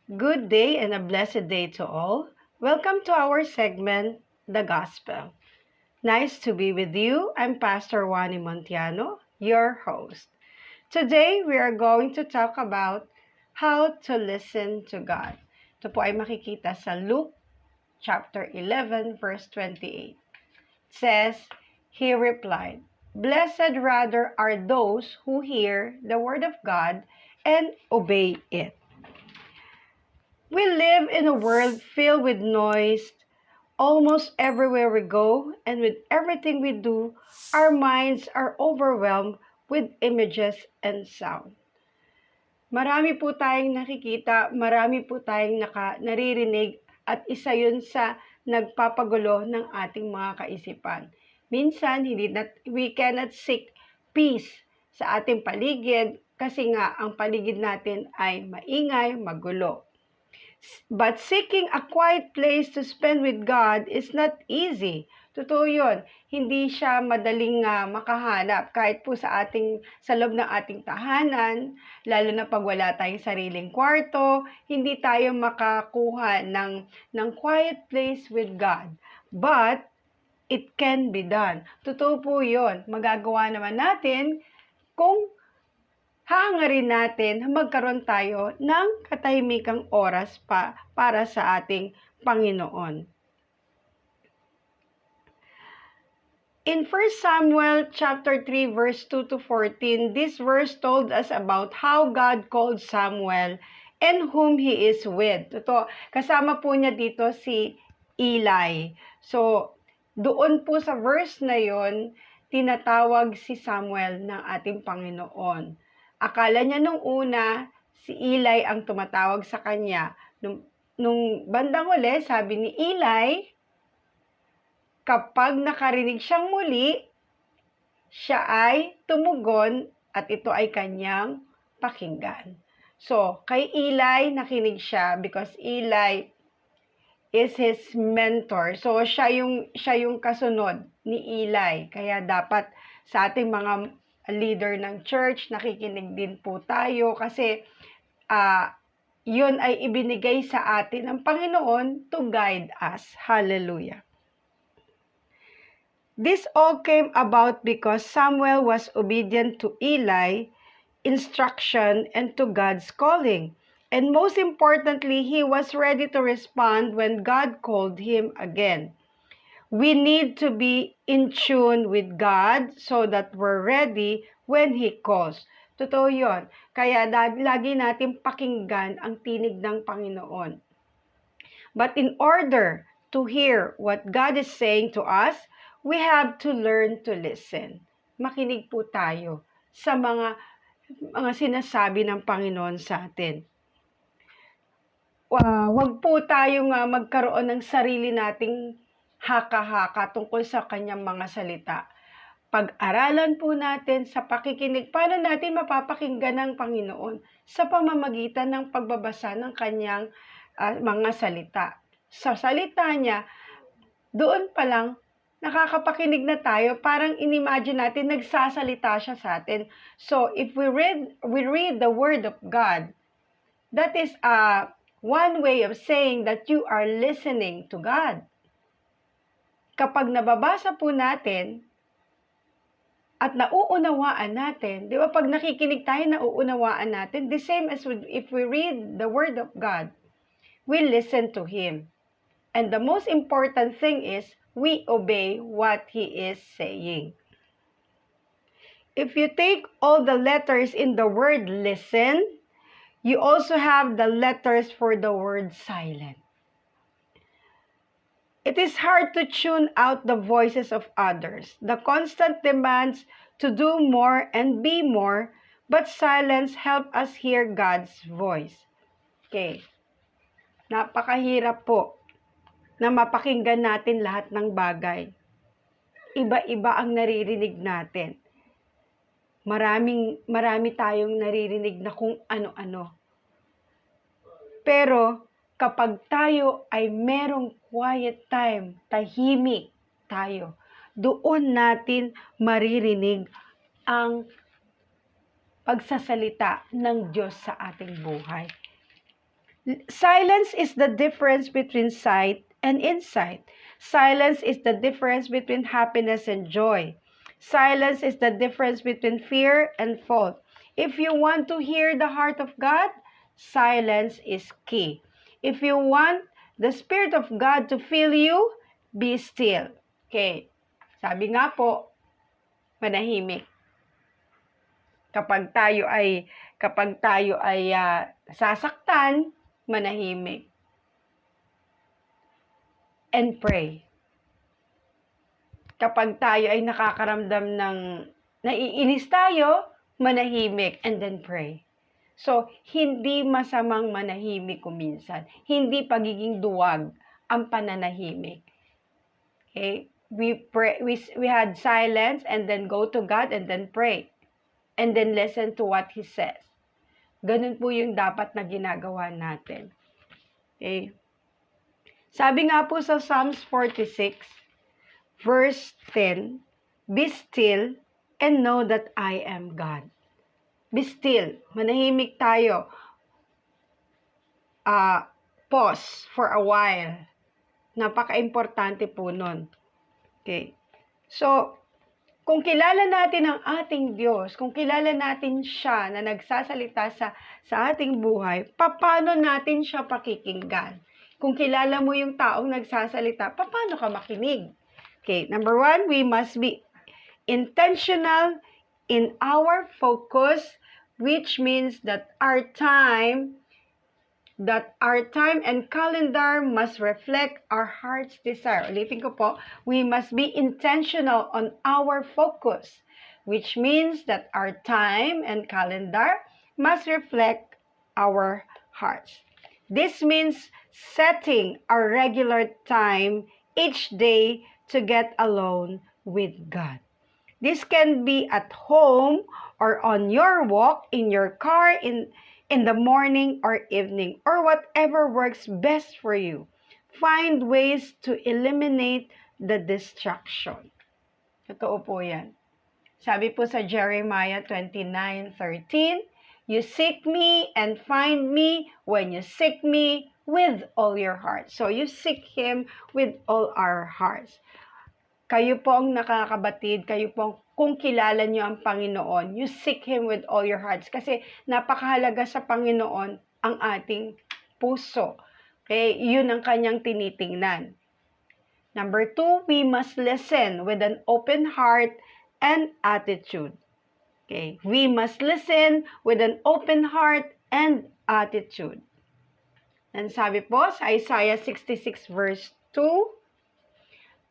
Good day and a blessed day to all. Welcome to our segment, The Gospel. Nice to be with you. I'm Pastor Wani Montiano, your host. Today, we are going to talk about how to listen to God. Ito po ay makikita sa Luke chapter 11, verse 28. It says, He replied, Blessed rather are those who hear the word of God and obey it. We live in a world filled with noise almost everywhere we go, and with everything we do, our minds are overwhelmed with images and sound. Marami po tayong nakikita, marami po tayong naririnig, at isa yun sa nagpapagulo ng ating mga kaisipan. Minsan, we cannot seek peace sa ating paligid kasi nga ang paligid natin ay maingay, magulo. But seeking a quiet place to spend with God is not easy. Totoo yun. Hindi siya madaling makahanap kahit po sa loob ng ating tahanan, lalo na pag wala tayong sariling kwarto, hindi tayo makakuha ng quiet place with God. But it can be done. Totoo po yun. Magagawa naman natin kung hahangarin natin magkaroon tayo ng katahimikang oras para sa ating Panginoon. In 1 Samuel chapter 3 verse 2 to 14, this verse told us about how God called Samuel and whom he is with. Ito, kasama po niya dito si Eli. So, doon po sa verse na yon, tinatawag si Samuel ng ating Panginoon. Akala niya nung una, si Eli ang tumatawag sa kanya. Nung bandang huli, sabi ni Eli, kapag nakarinig siyang muli, siya ay tumugon at ito ay kanyang pakinggan. So, kay Eli, nakinig siya because Eli is his mentor. So, siya yung kasunod ni Eli. Kaya dapat sa ating mga leader ng church, nakikinig din po tayo kasi yun ay ibinigay sa atin ng Panginoon to guide us. Hallelujah. This all came about because Samuel was obedient to Eli's instruction and to God's calling. And most importantly, he was ready to respond when God called him again. We need to be in tune with God so that we're ready when He calls. Totoo yun. Kaya lagi natin pakinggan ang tinig ng Panginoon. But in order to hear what God is saying to us, we have to learn to listen. Makinig po tayo sa mga sinasabi ng Panginoon sa atin. Huwag po tayong magkaroon ng sarili nating haka-haka tungkol sa kanyang mga salita. Pag-aralan po natin sa pakikinig, paano natin mapapakinggan ng Panginoon sa pamamagitan ng pagbabasa ng kanyang mga salita. Sa salita niya, doon pa lang, nakakapakinig na tayo, parang inimagine natin, nagsasalita siya sa atin. So, if we read the Word of God, that is one way of saying that you are listening to God. Kapag nababasa po natin at nauunawaan natin, di ba pag nakikinig tayo, nauunawaan natin, the same as if we read the Word of God, we listen to Him. And the most important thing is, we obey what He is saying. If you take all the letters in the word listen, you also have the letters for the word silent. It is hard to tune out the voices of others, the constant demands to do more and be more, but silence helps us hear God's voice. Okay. Napakahirap po na mapakinggan natin lahat ng bagay. Iba-iba ang naririnig natin. Marami tayong naririnig na kung ano-ano. Pero kapag tayo ay merong quiet time, tahimik tayo, doon natin maririnig ang pagsasalita ng Diyos sa ating buhay. Silence is the difference between sight and insight. Silence is the difference between happiness and joy. Silence is the difference between fear and fault. If you want to hear the heart of God, silence is key. If you want the Spirit of God to fill you, be still. Okay. Sabi nga po, manahimik. Kapag tayo ay sasaktan, manahimik. And pray. Kapag tayo ay nakakaramdam ng naiinis tayo, manahimik and then pray. So, hindi masamang manahimik kuminsan. Hindi pagiging duwag ang pananahimik. Okay? We had silence and then go to God and then pray. And then listen to what He says. Ganun po yung dapat na ginagawa natin. Okay? Sabi nga po sa Psalms 46, verse 10, be still and know that I am God. Be still. Manahimik tayo. Pause for a while. Napaka-importante po nun. Okay. So, kung kilala natin ang ating Diyos, kung kilala natin siya na nagsasalita sa ating buhay, paano natin siya pakikinggan? Kung kilala mo yung taong nagsasalita, paano ka makinig? Okay, number 1, we must be intentional in our focus, which means that our time and calendar must reflect our heart's desire. Ulitin ko po, we must be intentional on our focus, which means that our time and calendar must reflect our hearts. This means setting a regular time each day to get alone with God. This can be at home or on your walk, in your car, in the morning or evening, or whatever works best for you. Find ways to eliminate the distraction. Totoo po yan. Sabi po sa Jeremiah 29:13, you seek me and find me when you seek me with all your heart. So you seek Him with all our hearts. Kayo po ang nakakabatid, kayo po kung kilala nyo ang Panginoon, you seek Him with all your hearts. Kasi napakahalaga sa Panginoon ang ating puso. Okay? Yun ang kanyang tinitingnan. Number 2, we must listen with an open heart and attitude. Okay? We must listen with an open heart and attitude. And sabi po sa Isaiah 66 verse 2,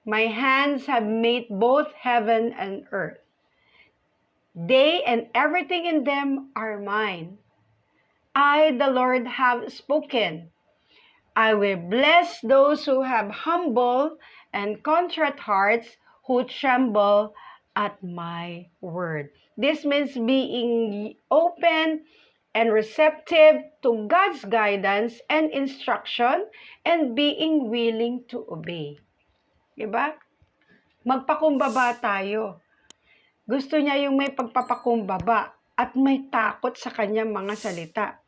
my hands have made both heaven and earth. They and everything in them are mine. I, the Lord, have spoken. I will bless those who have humble and contrite hearts, who tremble at my word. This means being open and receptive to God's guidance and instruction and being willing to obey. Diba? Magpakumbaba tayo. Gusto niya yung may pagpapakumbaba at may takot sa kanyang mga salita.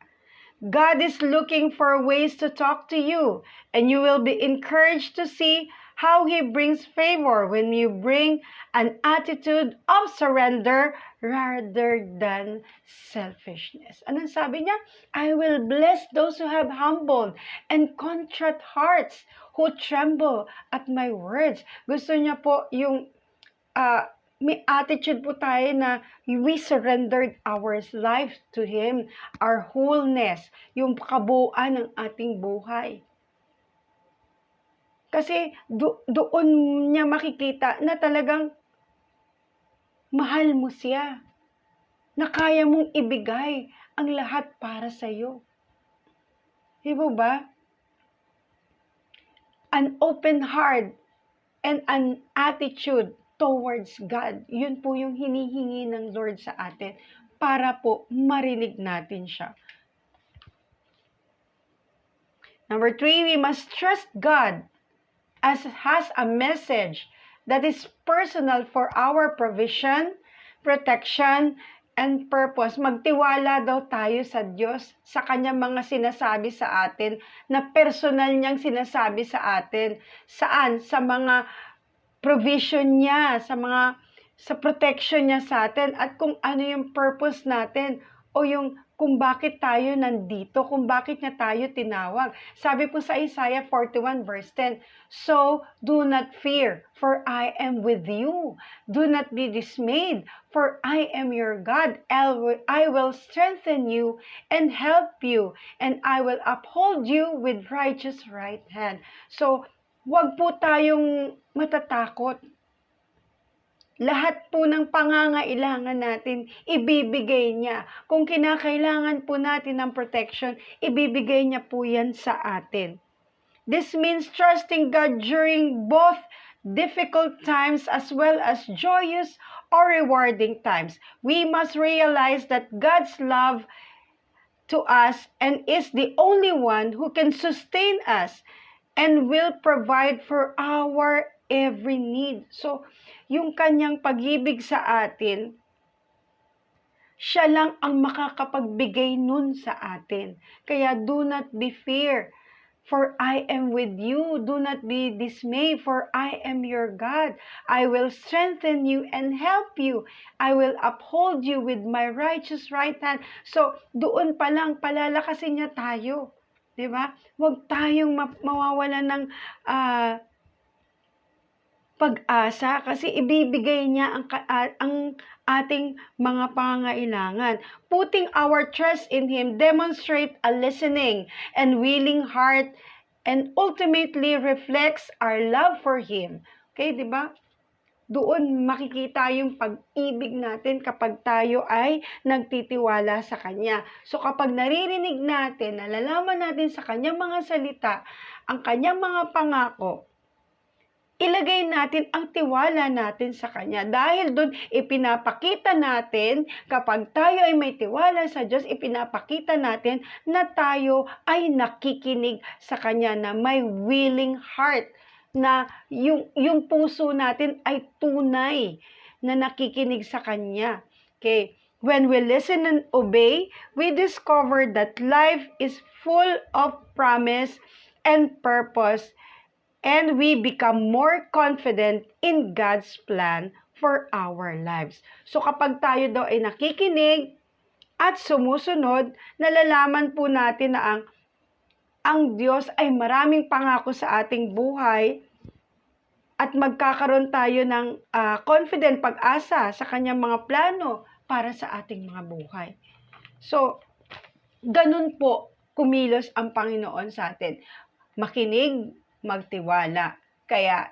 God is looking for ways to talk to you, and you will be encouraged to see how He brings favor when you bring an attitude of surrender rather than selfishness. Anong sabi niya? I will bless those who have humbled and contrite hearts, who tremble at my words. Gusto niya po yung may attitude po tayo na we surrendered our life to Him, our wholeness, yung kabuuan ng ating buhay. Kasi doon niya makikita na talagang mahal mo siya, na kaya mong ibigay ang lahat para sa iyo. Di ba? An open heart and an attitude towards God. Yun po yung hinihingi ng Lord sa atin para po marinig natin siya. Number 3, we must trust God as has a message that is personal for our provision, protection, and purpose. Magtiwala daw tayo sa Diyos, sa kanyang mga sinasabi sa atin, na personal niyang sinasabi sa atin. Saan? Sa mga provision niya, sa protection niya sa atin, at kung ano yung purpose natin, o yung kung bakit tayo nandito, kung bakit niya tayo tinawag. Sabi po sa Isaiah 41 verse 10, "So do not fear, for I am with you. Do not be dismayed, for I am your God. I will strengthen you and help you, and I will uphold you with righteous right hand." So, wag po tayong matatakot. Lahat po ng pangangailangan natin, ibibigay niya. Kung kinakailangan po natin ng protection, ibibigay niya po yan sa atin. This means trusting God during both difficult times as well as joyous or rewarding times. We must realize that God's love to us and is the only one who can sustain us and will provide for our every need. So, yung kanyang pag-ibig sa atin, siya lang ang makakapagbigay nun sa atin. Kaya do not be fear, for I am with you. Do not be dismayed, for I am your God. I will strengthen you and help you. I will uphold you with my righteous right hand. So, doon pa lang, palalakasin niya tayo. Diba? Huwag tayong mawawalan ng pag-asa, kasi ibibigay niya ang ating mga pangangailangan. Putting our trust in Him demonstrate a listening and willing heart and ultimately reflects our love for Him. Okay, di ba? Doon makikita yung pag-ibig natin kapag tayo ay nagtitiwala sa Kanya. So kapag naririnig natin, nalalaman natin sa Kanyang mga salita, ang Kanyang mga pangako, ilagay natin ang tiwala natin sa Kanya. Dahil doon, ipinapakita natin, kapag tayo ay may tiwala sa Diyos, ipinapakita natin na tayo ay nakikinig sa Kanya, na may willing heart, na yung puso natin ay tunay na nakikinig sa Kanya. Okay? When we listen and obey, we discover that life is full of promise and purpose, and we become more confident in God's plan for our lives. So kapag tayo daw ay nakikinig at sumusunod, nalalaman po natin na ang Diyos ay maraming pangako sa ating buhay, at magkakaroon tayo ng confident, pag-asa sa Kanyang mga plano para sa ating mga buhay. So, ganun po kumilos ang Panginoon sa atin. Makinig, magtiwala. Kaya,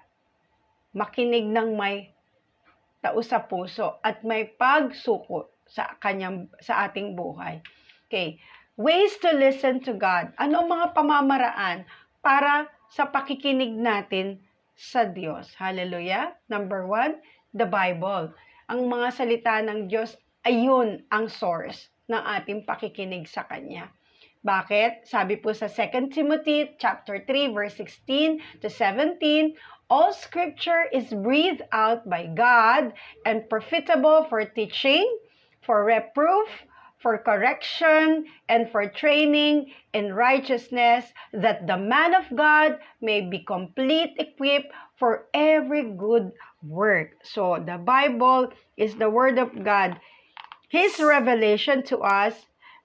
makinig ng may taos sa puso at may pagsuko sa ating buhay. Okay. Ways to listen to God. Ano ang mga pamamaraan para sa pakikinig natin sa Diyos? Hallelujah. Number 1, the Bible. Ang mga salita ng Diyos, ayun ang source ng ating pakikinig sa Kanya. Bakit? Sabi po sa 2 Timothy chapter 3 verse 16 to 17, all scripture is breathed out by God and profitable for teaching, for reproof, for correction, and for training in righteousness, that the man of God may be complete, equipped for every good work. So, the Bible is the Word of God. His revelation to us,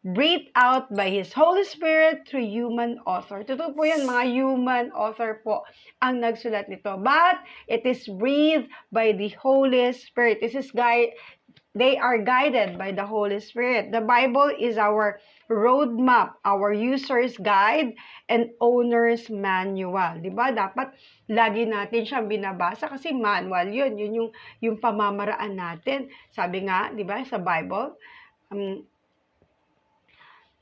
breathed out by His Holy Spirit through human author. Totoo po yan, mga human author po ang nagsulat nito. But it is breathed by the Holy Spirit. They are guided by the Holy Spirit. The Bible is our roadmap, our user's guide, and owner's manual. Diba? Dapat lagi natin siyang binabasa kasi manual yun. Yun yung pamamaraan natin. Sabi nga, diba, sa Bible,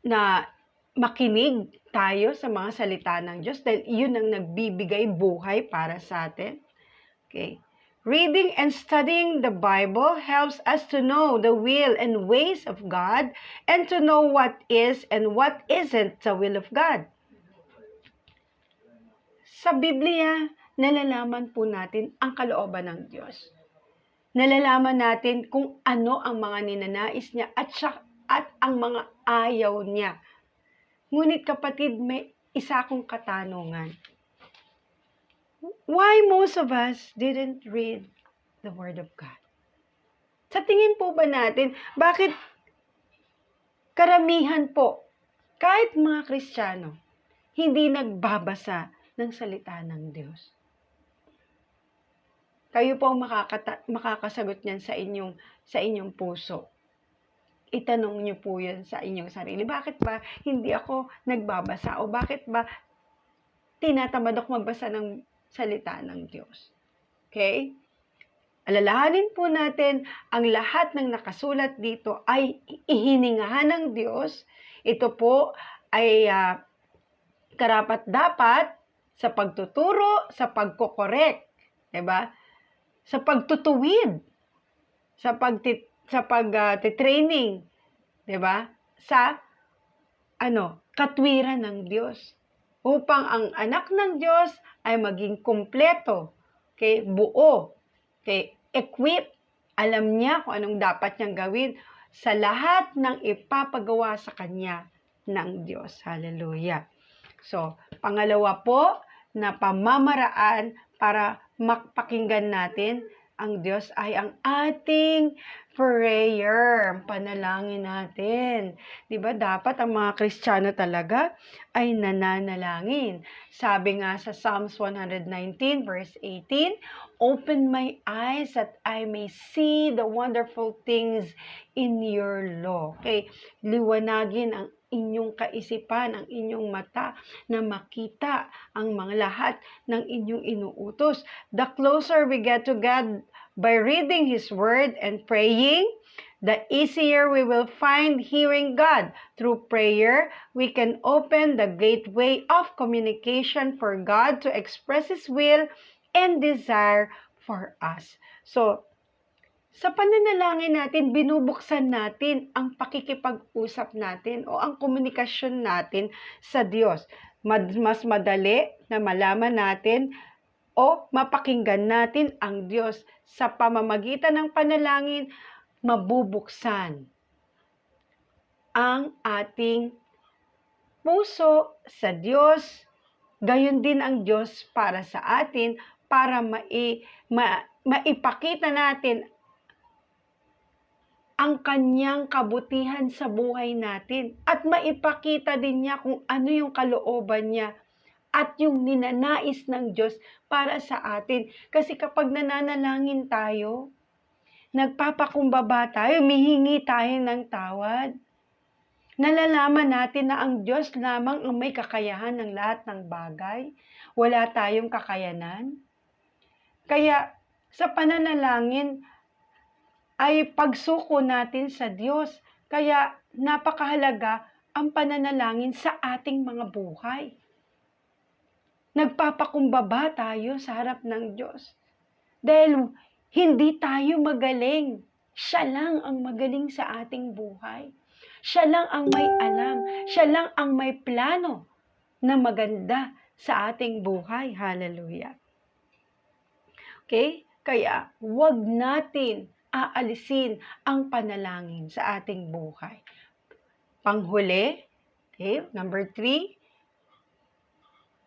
na makinig tayo sa mga salita ng Diyos dahil yun ang nagbibigay buhay para sa atin. Okay. Reading and studying the Bible helps us to know the will and ways of God and to know what is and what isn't the will of God. Sa Biblia, nalalaman po natin ang kalooban ng Diyos. Nalalaman natin kung ano ang mga ninanais niya at ang mga ayaw niya. Ngunit kapatid, may isa akong katanungan. Why most of us didn't read the Word of God? Sa tingin po ba natin, bakit karamihan po, kahit mga Kristiyano, hindi nagbabasa ng salita ng Diyos? Kayo po ang makakasagot niyan sa inyong puso. Itanong niyo po yan sa inyong sarili. Bakit ba hindi ako nagbabasa? O bakit ba tinatamad ako magbasa ng salita ng Diyos? Okay? Alalahanin po natin, ang lahat ng nakasulat dito ay ihiningahan ng Diyos. Ito po ay karapat-dapat sa pagtuturo, sa pagkokorek, 'di ba? Sa pagtutuwid, sa pag-training, 'di ba? Sa katwiran ng Diyos. Upang ang anak ng Diyos ay maging kumpleto, okay, buo, okay, equip, alam niya kung anong dapat niyang gawin sa lahat ng ipapagawa sa kanya ng Diyos. Hallelujah. So, pangalawa po na pamamaraan para makpakinggan natin ang Diyos ay ang ating prayer, panalangin natin. 'Di ba? Dapat ang mga Kristiyano talaga ay nananalangin. Sabi nga sa Psalms 119 verse 18, "Open my eyes that I may see the wonderful things in your law." Okay, liwanagin ang inyong kaisipan, ang inyong mata na makita ang mga lahat ng inyong inuutos. The closer we get to God by reading His Word and praying, the easier we will find hearing God. Through prayer, we can open the gateway of communication for God to express His will and desire for us. So, sa pananalangin natin, binubuksan natin ang pakikipag-usap natin o ang komunikasyon natin sa Diyos. Mas madali na malaman natin o mapakinggan natin ang Diyos sa pamamagitan ng panalangin, mabubuksan ang ating puso sa Diyos, gayon din ang Diyos para sa atin, para maipakita natin ang kanyang kabutihan sa buhay natin at maipakita din niya kung ano yung kalooban niya at yung ninanais ng Diyos para sa atin. Kasi kapag nananalangin tayo, nagpapakumbaba tayo, mihingi tayo ng tawad, nalalaman natin na ang Diyos lamang ang may kakayahan ng lahat ng bagay. Wala tayong kakayanan. Kaya sa pananalangin ay pagsuko natin sa Diyos. Kaya napakahalaga ang pananalangin sa ating mga buhay. Nagpapakumbaba tayo sa harap ng Diyos. Dahil hindi tayo magaling. Siya lang ang magaling sa ating buhay. Siya lang ang may alam. Siya lang ang may plano na maganda sa ating buhay. Hallelujah. Okay? Kaya wag natin aalisin ang panalangin sa ating buhay. Panghuli, okay, number 3,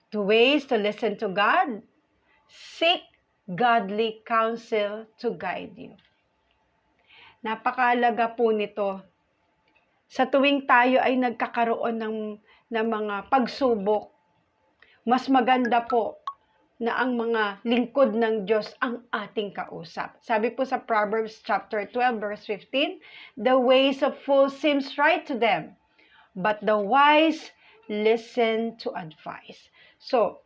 2 ways to listen to God. Seek godly counsel to guide you. Napakahalaga po nito. Sa tuwing tayo ay nagkakaroon ng mga pagsubok, mas maganda po na ang mga lingkod ng Diyos ang ating kausap. Sabi po sa Proverbs chapter 12 verse 15, "The ways of fools seems right to them, but the wise listen to advice." So,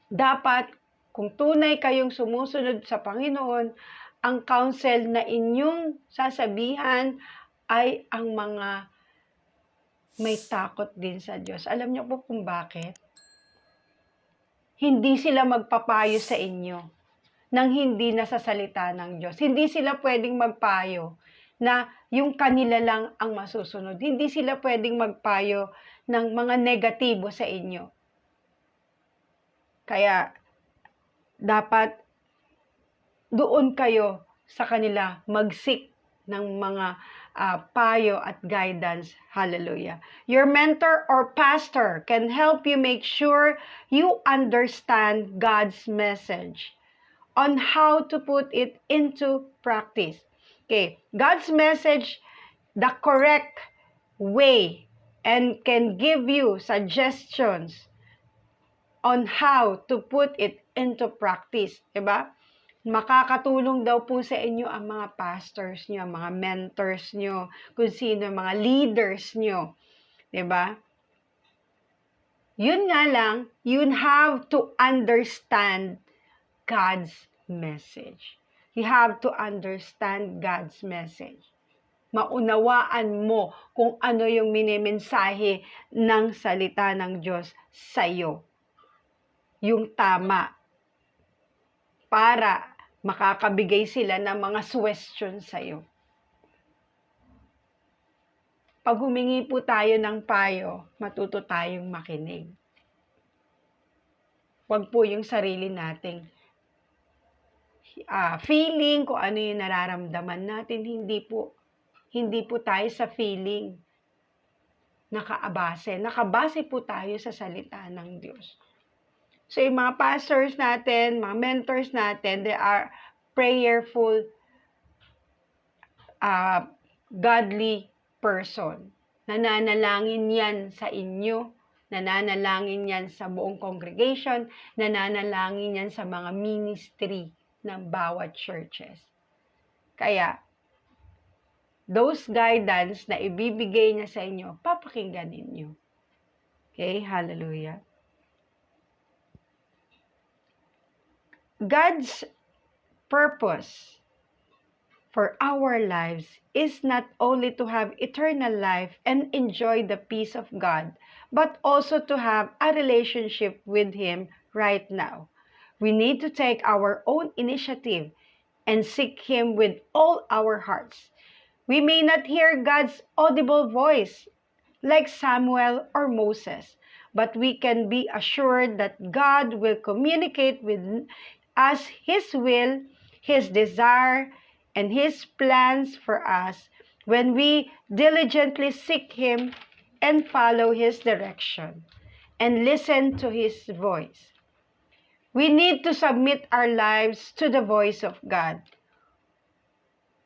dapat kung tunay kayong sumusunod sa Panginoon, ang counsel na inyong sasabihan ay ang mga may takot din sa Diyos. Alam niyo po kung bakit? Hindi sila magpapayo sa inyo nang hindi nasasalita ng Diyos. Hindi sila pwedeng magpayo na yung kanila lang ang masusunod. Hindi sila pwedeng magpayo ng mga negatibo sa inyo. Kaya, dapat doon kayo sa kanila mag-seek ng mga payo at guidance. Hallelujah. Your mentor or pastor can help you make sure you understand God's message on how to put it into practice. Okay, God's message the correct way and can give you suggestions on how to put it into practice. Diba? Makakatulong daw po sa inyo ang mga pastors nyo, ang mga mentors nyo, kung sino, mga leaders nyo. Diba? Yun nga lang, you have to understand God's message. You have to understand God's message. Maunawaan mo kung ano yung minimensahe ng salita ng Diyos sa'yo. Yung tama. Para makakabigay sila ng mga suggestion sa'yo. Pag humingi po tayo ng payo, matuto tayong makinig. Huwag po yung sarili nating feeling, kung ano yung nararamdaman natin, hindi po tayo sa feeling nakabase po tayo sa salita ng Diyos. So, yung mga pastors natin, mga mentors natin, they are prayerful, godly person. Nananalangin yan sa inyo, nananalangin yan sa buong congregation, nananalangin yan sa mga ministry ng bawat churches. Kaya, those guidance na ibibigay niya sa inyo, papakinggan ninyo. Okay, hallelujah. God's purpose for our lives is not only to have eternal life and enjoy the peace of God, but also to have a relationship with Him right now. We need to take our own initiative and seek Him with all our hearts. We may not hear God's audible voice like Samuel or Moses, but we can be assured that God will communicate with us His will, His desire, and His plans for us when we diligently seek Him and follow His direction and listen to His voice. We need to submit our lives to the voice of God,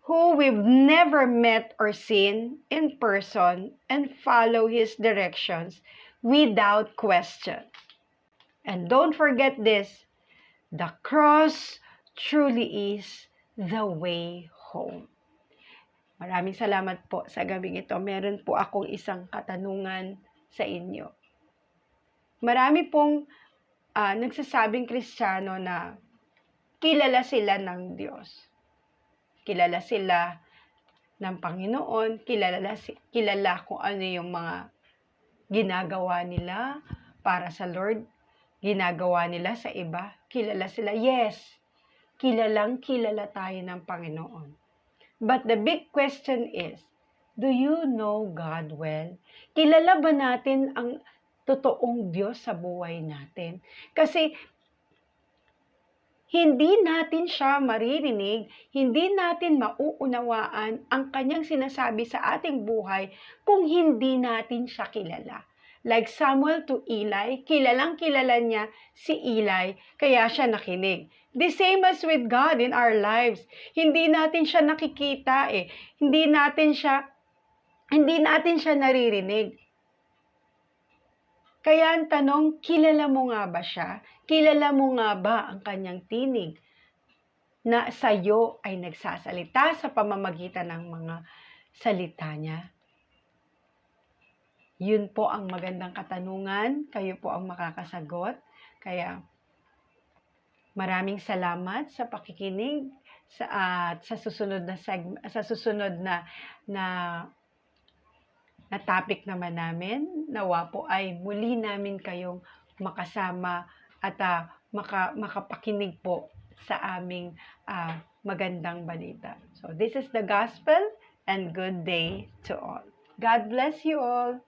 who we've never met or seen in person, and follow His directions without question. And don't forget this, the cross truly is the way home. Maraming salamat po sa gabing ito. Meron po akong isang katanungan sa inyo. Marami pong nagsasabing Kristiyano na kilala sila ng Diyos. Kilala sila ng Panginoon, kilala kung ano yung mga ginagawa nila para sa Lord, ginagawa nila sa iba, kilala sila. Yes, kilala tayo ng Panginoon. But the big question is, do you know God well? Kilala ba natin ang totoong Diyos sa buhay natin? Kasi hindi natin siya maririnig, hindi natin mauunawaan ang kanyang sinasabi sa ating buhay kung hindi natin siya kilala. Like Samuel to Eli, kilalang kilala niya si Eli, kaya siya nakinig. The same as with God in our lives. Hindi natin siya nakikita Hindi natin siya naririnig. Kaya ang tanong, kilala mo nga ba siya? Kilala mo nga ba ang kanyang tinig na sa iyo ay nagsasalita sa pamamagitan ng mga salita niya? Yun po ang magandang katanungan. Kayo po ang makakasagot. Kaya maraming salamat sa pakikinig sa susunod na topic naman namin. Nawa po ay muli namin kayong makasama at makapakinig po sa aming magandang balita. So this is the gospel and good day to all. God bless you all.